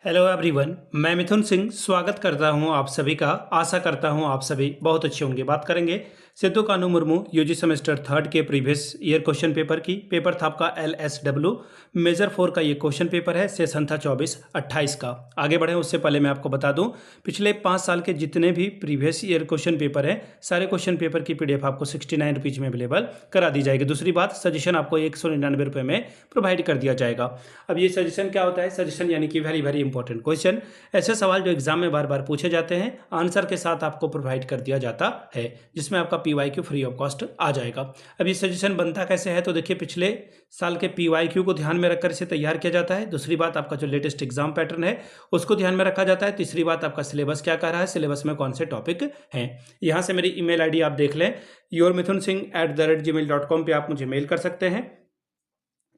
Hello everyone, मैं मिथुन सिंह स्वागत करता हूं आप सभी का। आशा करता हूं आप सभी बहुत अच्छे होंगे। बात करेंगे सिद्धू कानू मुर्मू यूजी सेमेस्टर थर्ड के प्रीवियस ईयर क्वेश्चन पेपर की। पेपर था आपका LSW मेजर 4 का ये क्वेश्चन पेपर है। सेशन था 24-28 का। आगे बढ़े उससे पहले मैं आपको बता दूं, पिछले 5 साल के जितने भी प्रीवियस ईयर क्वेश्चन पेपर हैं, सारे क्वेश्चन पेपर की PDF आपको 69 रुपीज में अवेलेबल करा दी जाएगी। दूसरी बात, सजेशन आपको 199 रुपये में प्रोवाइड कर दिया जाएगा। अब ये सजेशन क्या होता है? सजेशन यानी कि वेरी वेरी इंपॉर्टेंट क्वेश्चन, ऐसे सवाल जो एग्जाम में बार बार पूछे जाते हैं, आंसर के साथ आपको प्रोवाइड कर दिया जाता है, जिसमें आपका PYQ फ्री ऑफ कॉस्ट आ जाएगा। अब ये सजेशन बनता कैसे है? तो देखिए, पिछले साल के PYQ को ध्यान में रखकर इसे तैयार किया जाता है। दूसरी बात, आपका जो लेटेस्ट एग्जाम पैटर्न है उसको ध्यान में रखा जाता है। तीसरी बात, आपका सिलेबस क्या कह रहा है, सिलेबस में कौन से टॉपिक हैं। यहाँ से मेरी ईमेल ID आप देख लें, yourmithunsingh@gmail.com पे आप मुझे मेल कर सकते हैं।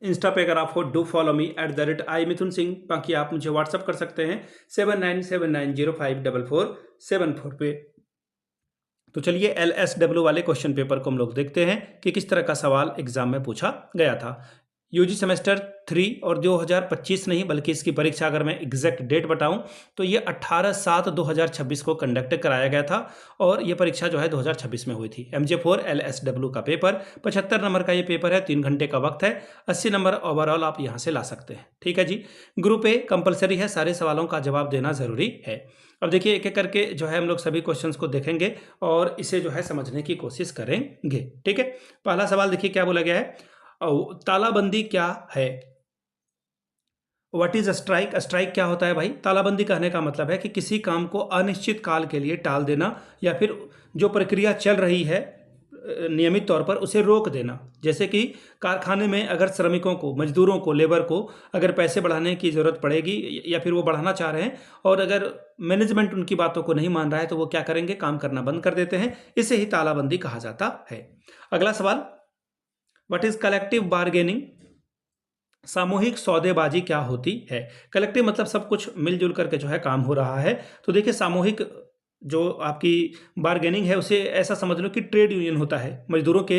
इंस्टा पे अगर आप हो, डू फॉलो मी @iMithunSingh। बाकी आप मुझे व्हाट्सअप कर सकते हैं 7979054474 पे। तो चलिए LSW वाले क्वेश्चन पेपर को हम लोग देखते हैं कि किस तरह का सवाल एग्जाम में पूछा गया था। यूजी सेमेस्टर 3 और 2025 नहीं, बल्कि इसकी परीक्षा अगर मैं एग्जैक्ट डेट बताऊं तो ये 18/7/2026 को कंडक्ट कराया गया था और ये परीक्षा जो है 2026 में हुई थी। MJ4 LSW का पेपर 75 नंबर का ये पेपर है, 3 घंटे का वक्त है, 80 नंबर ओवरऑल आप यहाँ से ला सकते हैं। ठीक है जी। ग्रुप A कंपलसरी है, सारे सवालों का जवाब देना जरूरी है। अब देखिए, एक एक करके जो है हम लोग सभी क्वेश्चंस को देखेंगे और इसे जो है समझने की कोशिश करेंगे। ठीक है। पहला सवाल देखिए क्या बोला गया है, तालाबंदी क्या है। What is strike? स्ट्राइक क्या होता है भाई? तालाबंदी कहने का मतलब है कि किसी काम को अनिश्चित काल के लिए टाल देना, या फिर जो प्रक्रिया चल रही है नियमित तौर पर उसे रोक देना। जैसे कि कारखाने में अगर श्रमिकों को, मजदूरों को, लेबर को अगर पैसे बढ़ाने की ज़रूरत पड़ेगी या फिर वो बढ़ाना चाह रहे हैं और अगर मैनेजमेंट उनकी बातों को नहीं मान रहा है तो वो क्या करेंगे? काम करना बंद कर देते हैं। इसे ही तालाबंदी कहा जाता है। अगला सवाल, व्हाट इज कलेक्टिव बार्गेनिंग? सामूहिक सौदेबाजी क्या होती है? कलेक्टिव मतलब सब कुछ मिलजुल करके जो है काम हो रहा है। तो देखिए, सामूहिक जो आपकी बार्गेनिंग है उसे ऐसा समझ लो कि ट्रेड यूनियन होता है। मजदूरों के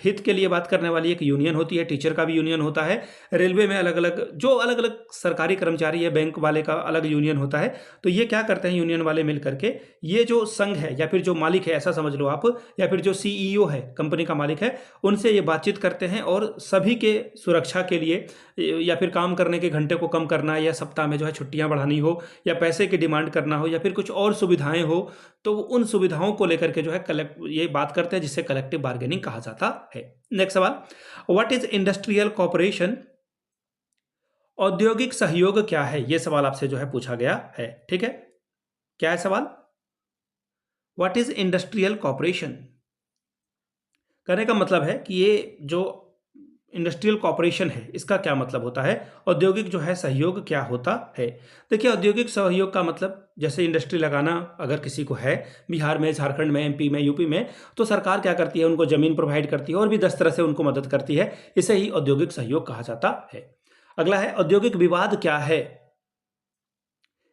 हित के लिए बात करने वाली एक यूनियन होती है, टीचर का भी यूनियन होता है, रेलवे में अलग अलग जो अलग अलग सरकारी कर्मचारी है, बैंक वाले का अलग यूनियन होता है। तो ये क्या करते हैं यूनियन वाले मिल करके, ये जो संघ है या फिर जो मालिक है ऐसा समझ लो आप, या फिर जो CEO है, कंपनी का मालिक है, उनसे ये बातचीत करते हैं और सभी के सुरक्षा के लिए या फिर काम करने के घंटे को कम करना, या सप्ताह में जो है छुट्टियां बढ़ानी हो, या पैसे की डिमांड करना हो, या फिर कुछ और सुविधाएं हो, तो उन सुविधाओं को लेकर के जो है ये बात करते हैं, जिससे कलेक्टिव बार्गेनिंग कहा जाता है। नेक्स्ट सवाल, व्हाट इज इंडस्ट्रियल कॉर्पोरेशन? औद्योगिक सहयोग क्या है? यह सवाल आपसे जो है पूछा गया है। ठीक है, क्या है सवाल? What is industrial corporation? कहने का मतलब है कि ये जो इंडस्ट्रियल कॉर्पोरेशन है इसका क्या मतलब होता है, औद्योगिक जो है सहयोग क्या होता है। देखिए, औद्योगिक सहयोग का मतलब, जैसे इंडस्ट्री लगाना अगर किसी को है बिहार में, झारखंड में, MP में, UP में, तो सरकार क्या करती है, उनको जमीन प्रोवाइड करती है और भी 10 तरह से उनको मदद करती है। इसे ही औद्योगिक सहयोग कहा जाता है। अगला है, औद्योगिक विवाद क्या है?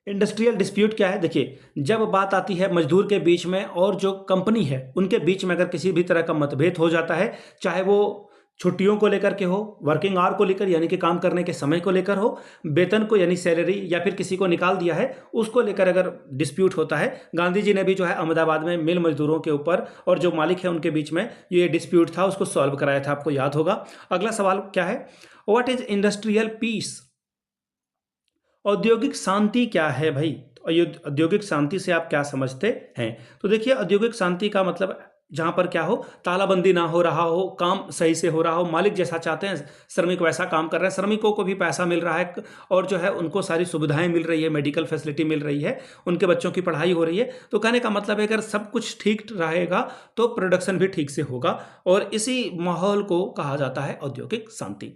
इंडस्ट्रियल डिस्प्यूट क्या है? देखिए, जब बात आती है मजदूर के बीच में और जो कंपनी है उनके बीच में अगर किसी भी तरह का मतभेद हो जाता है, चाहे वो छुट्टियों को लेकर के हो, वर्किंग आवर को लेकर यानी कि काम करने के समय को लेकर हो, वेतन को यानी सैलरी, या फिर किसी को निकाल दिया है उसको लेकर अगर डिस्प्यूट होता है, गांधी जी ने भी जो है अहमदाबाद में मिल मजदूरों के ऊपर और जो मालिक है उनके बीच में ये डिस्प्यूट था, उसको सॉल्व कराया था, आपको याद होगा। अगला सवाल क्या है, व्हाट इज इंडस्ट्रियल पीस? औद्योगिक शांति क्या है भाई? औद्योगिक शांति से आप क्या समझते हैं? तो देखिए, औद्योगिक शांति का मतलब जहां पर क्या हो, तालाबंदी ना हो रहा हो, काम सही से हो रहा हो, मालिक जैसा चाहते हैं श्रमिक वैसा काम कर रहे हैं, श्रमिकों को भी पैसा मिल रहा है और जो है उनको सारी सुविधाएं मिल रही है, मेडिकल फैसिलिटी मिल रही है, उनके बच्चों की पढ़ाई हो रही है। तो कहने का मतलब है, अगर सब कुछ ठीक रहेगा तो प्रोडक्शन भी ठीक से होगा, और इसी माहौल को कहा जाता है औद्योगिक शांति।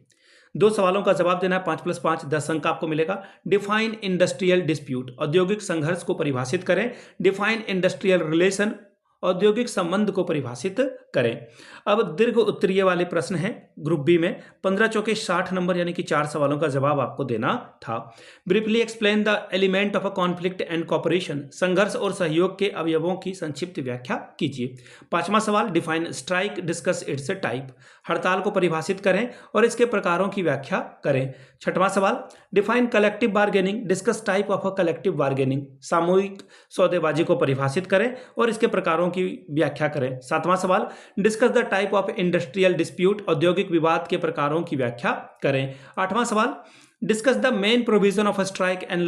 2 सवालों का जवाब देना है, 5+5 10 अंक आपको मिलेगा। डिफाइन इंडस्ट्रियल डिस्प्यूट, औद्योगिक संघर्ष को परिभाषित करें। डिफाइन इंडस्ट्रियल रिलेशन, औद्योगिक संबंध को परिभाषित करें। अब दीर्घ उत्तरीय वाले प्रश्न हैं ग्रुप बी में। 15 चौके 60 नंबर यानी कि 4 सवालों का जवाब आपको देना था। Briefly explain the element of a conflict and cooperation, संघर्ष और सहयोग के अवयवों की संक्षिप्त व्याख्या कीजिए। 5वां सवाल, define strike, discuss it's type, हड़ताल को परिभाषित करें और इसके प्रकारों की व्याख्या करें। 6वां सवाल, define collective bargaining, discuss type of a collective bargaining, सामूहिक सौदेबाजी को परिभाषित करें और इसके प्रकारों की व्याख्या करें। 7वां सवाल, discuss the type of industrial dispute, औद्योगिक विवाद के प्रकारों की व्याख्या करें। 8वां सवाल, discuss the main provision of a strike and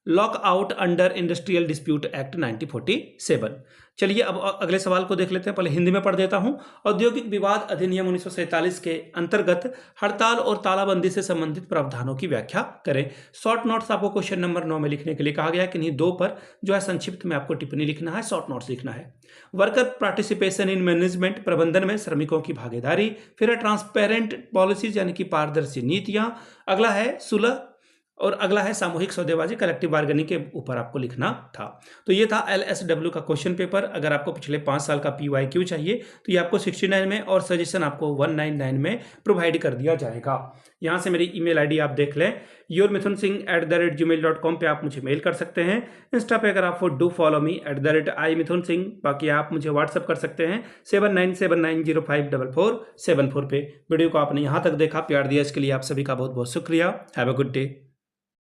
lock out under industrial dispute act 1947। चलिए अब अगले सवाल को देख लेते हैं, पहले हिंदी में पढ़ देता हूं। औद्योगिक विवाद अधिनियम 1947 के अंतर्गत हड़ताल और तालाबंदी से संबंधित प्रावधानों की व्याख्या करें। शॉर्ट नोट्स आपको क्वेश्चन नंबर 9 में लिखने के लिए कहा गया है, किन्हीं 2 पर जो है संक्षिप्त में आपको टिप्पणी लिखना है, शॉर्ट नोट्स लिखना है। वर्कर पार्टिसिपेशन इन मैनेजमेंट, प्रबंधन में श्रमिकों की भागीदारी। फिर है ट्रांसपेरेंट पॉलिसीज यानी कि पारदर्शी नीतियां। अगला है सुलह और अगला है सामूहिक सौदेबाजी, कलेक्टिव बार्गेनिंग के ऊपर आपको लिखना था। तो ये था LSW का क्वेश्चन पेपर। अगर आपको पिछले 5 साल का PYQ चाहिए तो ये आपको 69 में और सजेशन आपको 199 में प्रोवाइड कर दिया जाएगा। यहाँ से मेरी email ID आप देख लें, yourmithun@gmail.com पे आप मुझे मेल कर सकते हैं। इंस्टा पे अगर आप डू फॉलो मी @imithunsingh। बाकी आप मुझे व्हाट्सअप कर सकते हैं 7979054474 पे। वीडियो को आपने यहाँ तक देखा, प्यार दिया, इसके लिए आप सभी का बहुत बहुत शुक्रिया। Have a good day.